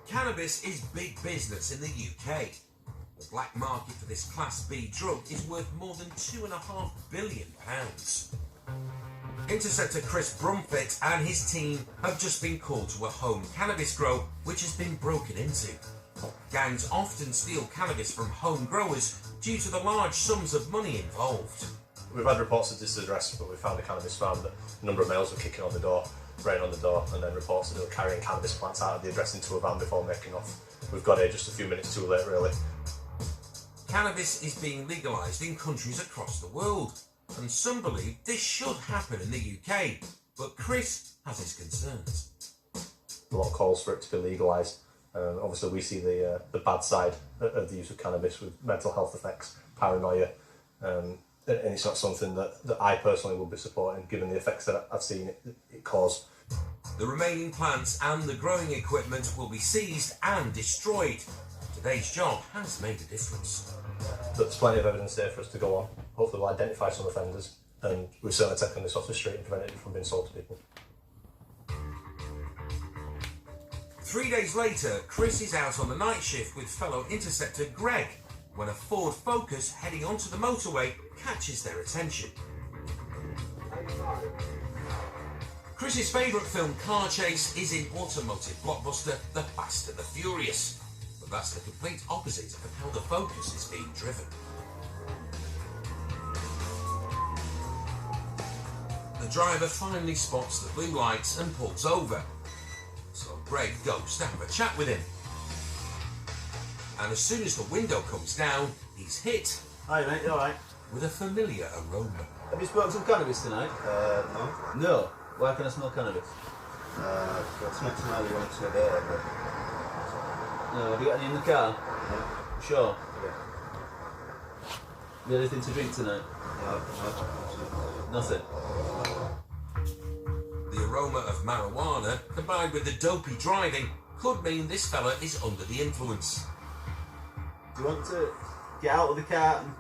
Cannabis is big business in the UK. The black market for this Class B drug is worth more than £2.5 billion. Interceptor Chris Brumfitt and his team have just been called to a home cannabis grow which has been broken into. Gangs often steal cannabis from home growers due to the large sums of money involved. We've had reports of this address, but we found a cannabis farm that a number of males were kicking on the door, rain on the door, and then reports that they were carrying cannabis plants out of the address into a van before making off. We've got here just a few minutes too late, really. Cannabis is being legalised in countries across the world, and some believe this should happen in the UK, but Chris has his concerns. A lot of calls for it to be legalised. Obviously, we see the bad side of the use of cannabis with mental health effects, paranoia, and it's not something that I personally will be supporting, given the effects that I've seen it cause. The remaining plants and the growing equipment will be seized and destroyed. Today's job has made a difference. There's plenty of evidence there for us to go on. Hopefully we'll identify some offenders, and we've certainly taken this off the street and prevented it from being sold to people. 3 days later, Chris is out on the night shift with fellow interceptor Greg when a Ford Focus heading onto the motorway catches their attention. Chris's favourite film, Car Chase, is in automotive blockbuster The Fast and the Furious, but that's the complete opposite of how the Focus is being driven. The driver finally spots the blue lights and pulls over, so Greg goes to have a chat with him. And as soon as the window comes down, he's hit. Hi mate, you alright? With a familiar aroma. Have you smoked some cannabis tonight? No. No? Why can I smell cannabis? It's not tonight once a day, but... No, have you got any in the car? No. Sure? Yeah. Have you had anything to drink tonight? No. Nothing? The aroma of marijuana, combined with the dopey driving, could mean this fella is under the influence. Do you want to get out of the car and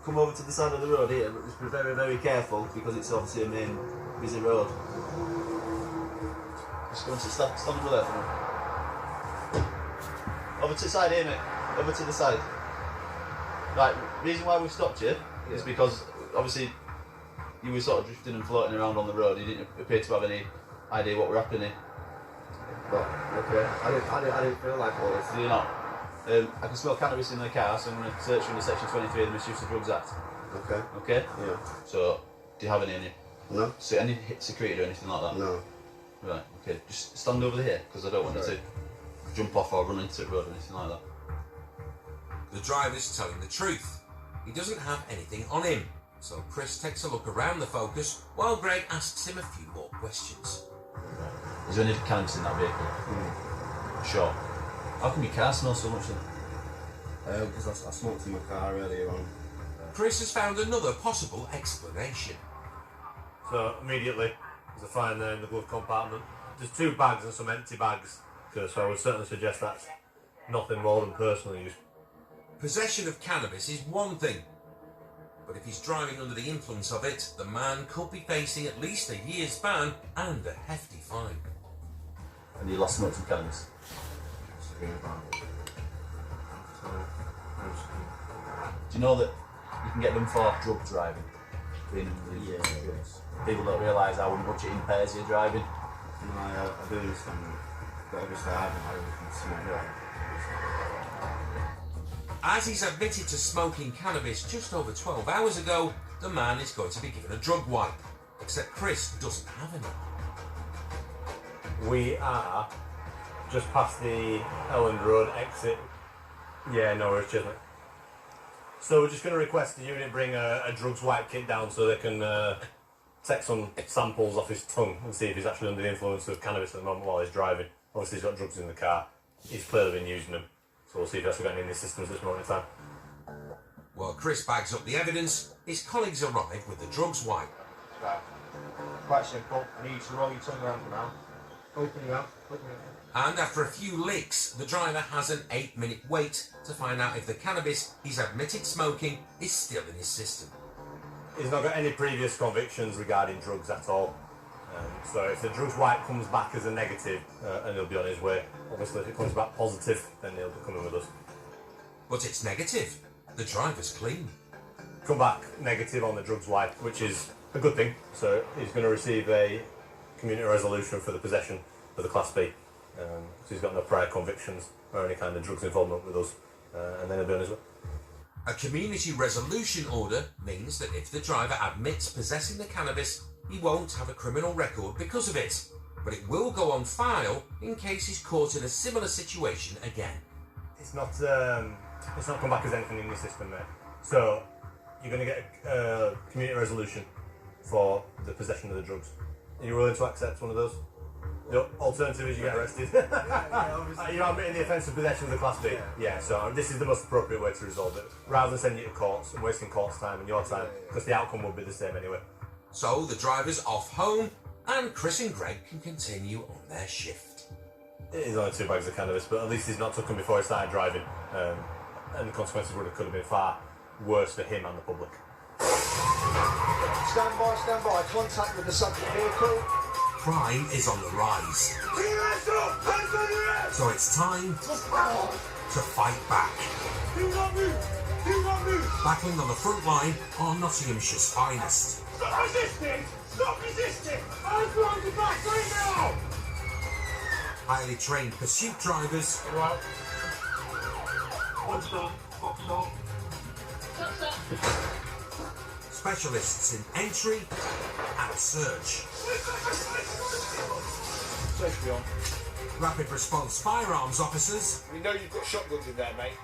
come over to the side of the road here? But just be very, very careful because it's obviously a main busy road. Just going to stop over there for me. Over to the side here, mate. Over to the side. Right, reason why we've stopped you is because obviously you were sort of drifting and floating around on the road. You didn't appear to have any idea what were happening. But, okay. I didn't feel like all this. Do you not? I can smell cannabis in the car, so I'm going to search you under Section 23 of the Misuse of Drugs Act. Okay. Okay? Yeah. So, do you have any on you? No. So, any hit security or anything like that? No. Right, okay. Just stand over here, because I don't want you to jump off or run into the road or anything like that. The driver's telling the truth. He doesn't have anything on him, so Chris takes a look around the Focus while Greg asks him a few more questions. Right. Is there any cannabis in that vehicle? Sure. How come your car smells so much then? Because I smoked in my car earlier on. Chris has found another possible explanation. So immediately, there's a fire in there in the glove compartment. There's 2 bags and some empty bags. So I would certainly suggest that's nothing more than personal use. Possession of cannabis is one thing, but if he's driving under the influence of it, the man could be facing at least a year's ban and a hefty fine. And you last smoked some cannabis? Do you know that you can get them for drug driving? Yeah. Drugs. People don't realise how much it impairs your driving. No, I do understand that. But obviously I haven't had anything to smoke. As he's admitted to smoking cannabis just over 12 hours ago, the man is going to be given a drug wipe, except Chris doesn't have any. We are just past the Elland Road exit. Yeah, no worries, cheers mate. So we're just going to request the unit bring a drugs wipe kit down so they can take some samples off his tongue and see if he's actually under the influence of cannabis at the moment while he's driving. Obviously he's got drugs in the car. He's clearly been using them. So we'll see if he's actually got any in his systems at this moment in time. While Chris bags up the evidence, his colleagues arrive with the drugs wipe. Right. Quite simple. I need you to roll your tongue around for now. Open your mouth. Open your mouth. And after a few licks, the driver has an 8-minute wait to find out if the cannabis he's admitted smoking is still in his system. He's not got any previous convictions regarding drugs at all. So if the drugs wipe comes back as a negative, and he'll be on his way. Obviously, if it comes back positive, then he'll be coming with us. But it's negative. The driver's clean. Come back negative on the drugs wipe, which is a good thing. So he's going to receive a community resolution for the possession of the Class B. So he's got no prior convictions or any kind of drugs involvement with us, and then he'll be on his way. A community resolution order means that if the driver admits possessing the cannabis, he won't have a criminal record because of it, but it will go on file in case he's caught in a similar situation again. It's not come back as anything in your system, mate. So you're going to get a community resolution for the possession of the drugs. Are you willing to accept one of those? The alternative is you get arrested. You're admitting the offence of possession of the Class B. Yeah, so this is the most appropriate way to resolve it, rather than sending you to courts and wasting court's time and your time, because the outcome would be the same anyway. So the driver's off home, and Chris and Greg can continue on their shift. It is only 2 bags of cannabis, but at least he's not took them before he started driving, and the consequences could have been far worse for him and the public. Stand by. Contact with the subject vehicle. Crime is on the rise. So it's time to fight back. Do not move! Battling on the front line are Nottinghamshire's finest. Stop resisting! I'm going to back right now! Highly trained pursuit drivers Right. One stop. specialists in entry and search, Safety on. rapid response firearms officers, We know you've got shotguns in there, mate.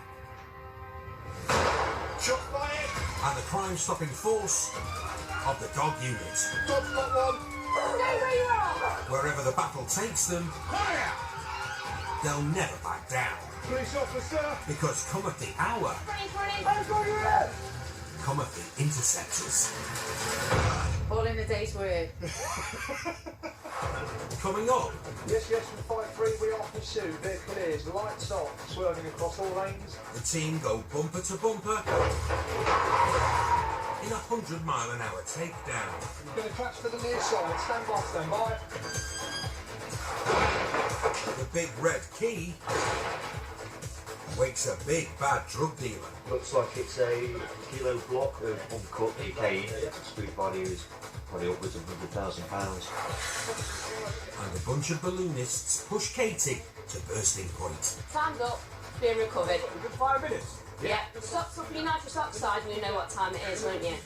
Shots fired! and the crime-stopping force of the dog unit. Dog's got one! Stay where you are! Wherever the battle takes them, Fire! they'll never back down. Police officer! Because cometh the hour, Running! cometh the interceptors. All in the day's work. Coming up, Yes, from 5-3, we are pursued. Vehicle is lights off, swerving across all lanes. the team go bumper to bumper in a 100-mile-an-hour takedown. We're going to catch to the near side. Stand by. The big red key wakes a big bad drug dealer. Looks like it's a kilo block of uncut cocaine. Street value is probably upwards of £100,000. And a bunch of balloonists push Katie to bursting point. Time's up. Being recovered. Good 5 minutes. Yeah. Stop, you know, if you stop aside and you know what time it is, won't you?